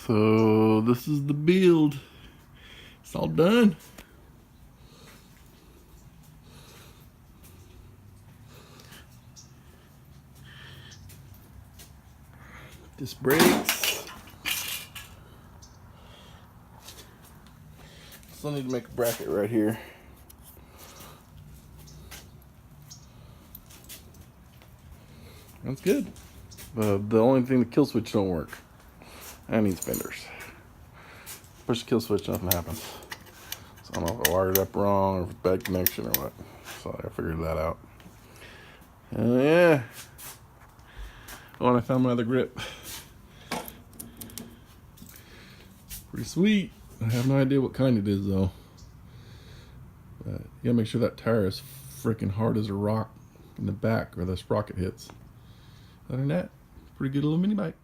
So this is the build. It's all done. This breaks. Still need to make a bracket right here. That's good. The only thing, the kill switch don't work. I need fenders. Push the kill switch, nothing happens. So I don't know if I wired it up wrong or if it's bad connection or what. So I figured that out. Yeah. Oh, and I found my other grip. Pretty sweet. I have no idea what kind it is though. But you gotta make sure that tire is freaking hard as a rock in the back or the sprocket hits. Other than that, pretty good little mini bike.